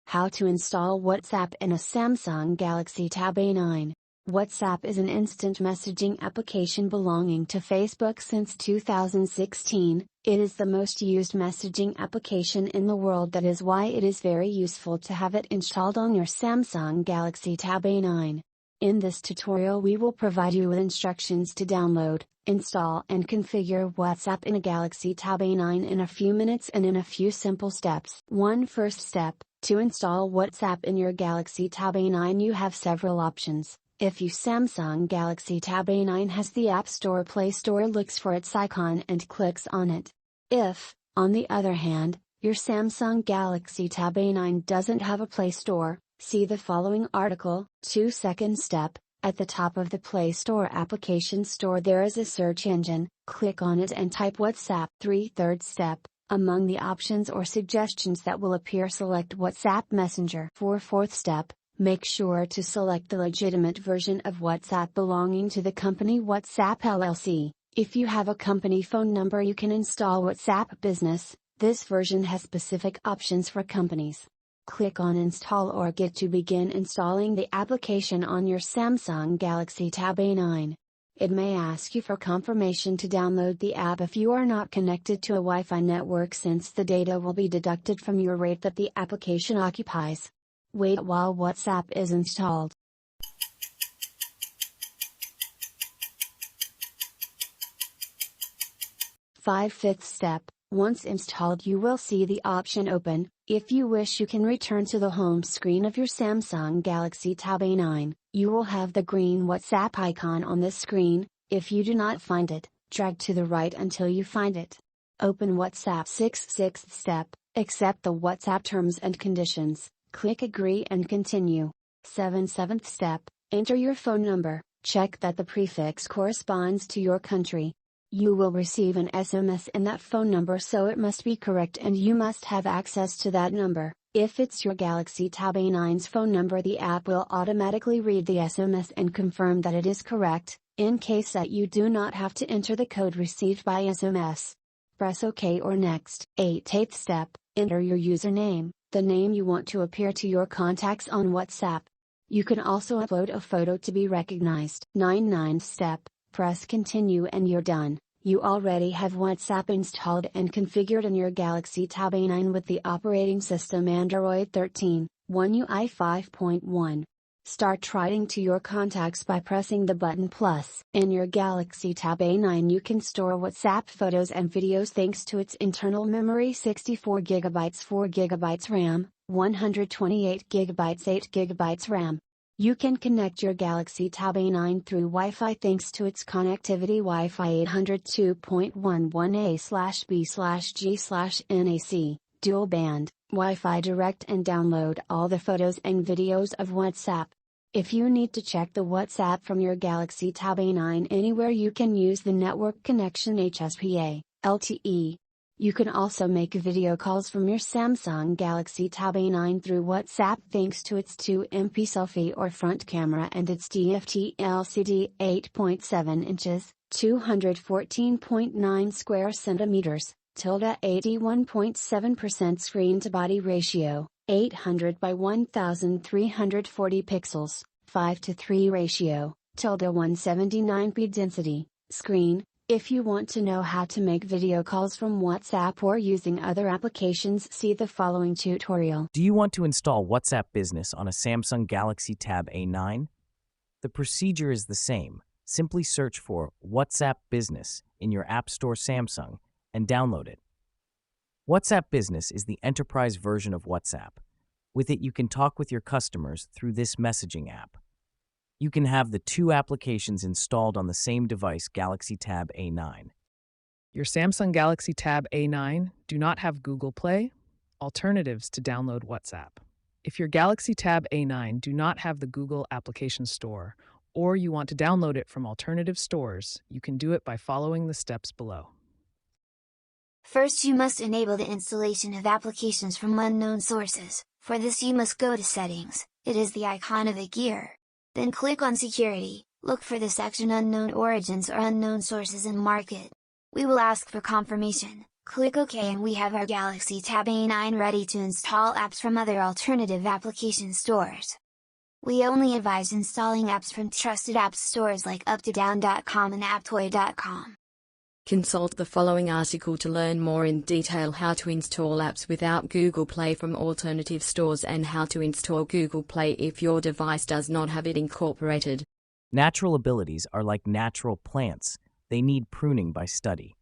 How to install WhatsApp in a Samsung Galaxy Tab A9. WhatsApp is an instant messaging application belonging to Facebook since 2016. It is the most used messaging application in the world. That is why it is very useful to have it installed on your Samsung Galaxy Tab A9. In this tutorial we will provide you with instructions to download, install and configure WhatsApp in a Galaxy Tab A9 in a few minutes and in a few simple steps. First step, to install WhatsApp in your Galaxy Tab A9 you have several options. If your Samsung Galaxy Tab A9 has the App Store or Play Store, looks for its icon and clicks on it. If, on the other hand, your Samsung Galaxy Tab A9 doesn't have a Play Store, see the following article. Second step, at the top of the Play Store application store there is a search engine, click on it and type WhatsApp. Third step, among the options or suggestions that will appear select WhatsApp Messenger. Fourth step, make sure to select the legitimate version of WhatsApp belonging to the company WhatsApp LLC. If you have a company phone number you can install WhatsApp Business. This version has specific options for companies. Click on Install or Get to begin installing the application on your Samsung Galaxy Tab A9. It may ask you for confirmation to download the app if you are not connected to a Wi-Fi network, since the data will be deducted from your rate that the application occupies. Wait while WhatsApp is installed. Fifth step, once installed you will see the option Open. If you wish you can return to the home screen of your Samsung Galaxy Tab A9. You will have the green WhatsApp icon on this screen. If you do not find it, drag to the right until you find it. Open WhatsApp. Sixth step, accept the WhatsApp terms and conditions. Click Agree and continue. Seventh step, enter your phone number, check that the prefix corresponds to your country. You will receive an SMS in that phone number, so it must be correct and you must have access to that number. If it's your Galaxy Tab A9's phone number, the app will automatically read the SMS and confirm that it is correct. In case that you do not have to enter the code received by SMS, press OK or Next. Eighth step, enter your username, the name you want to appear to your contacts on WhatsApp. You can also upload a photo to be recognized. Ninth step, press Continue and you're done. You already have WhatsApp installed and configured in your Galaxy Tab A9 with the operating system Android 13, One UI 5.1. Start writing to your contacts by pressing the button plus. In your Galaxy Tab A9 you can store WhatsApp photos and videos thanks to its internal memory: 64GB 4GB RAM, 128GB 8GB RAM. You can connect your Galaxy Tab A9 through Wi-Fi thanks to its connectivity Wi-Fi 802.11a/b/g/NAC, dual band, Wi-Fi Direct, and download all the photos and videos of WhatsApp. If you need to check the WhatsApp from your Galaxy Tab A9 anywhere you can use the network connection HSPA, LTE. You can also make video calls from your Samsung Galaxy Tab A9 through WhatsApp thanks to its 2MP selfie or front camera and its TFT LCD 8.7 inches, 214.9 square centimeters, 81.7% screen to body ratio, 800 by 1340 pixels, 5:3 ratio, 179p density, screen. If you want to know how to make video calls from WhatsApp or using other applications, see the following tutorial. Do you want to install WhatsApp Business on a Samsung Galaxy Tab A9? The procedure is the same. Simply search for WhatsApp Business in your App Store Samsung and download it. WhatsApp Business is the enterprise version of WhatsApp. With it, you can talk with your customers through this messaging app. You can have the two applications installed on the same device, Galaxy Tab A9. Your Samsung Galaxy Tab A9 do not have Google Play. Alternatives to download WhatsApp. If your Galaxy Tab A9 do not have the Google Application Store, or you want to download it from alternative stores, you can do it by following the steps below. First, you must enable the installation of applications from unknown sources. For this you must go to Settings, it is the icon of a gear. Then click on Security, look for the section Unknown Origins or Unknown Sources and mark it. We will ask for confirmation. Click OK and we have our Galaxy Tab A9 ready to install apps from other alternative application stores. We only advise installing apps from trusted app stores like uptodown.com and apptoy.com. Consult the following article to learn more in detail: how to install apps without Google Play from alternative stores and how to install Google Play if your device does not have it incorporated. Natural abilities are like natural plants. They need pruning by study.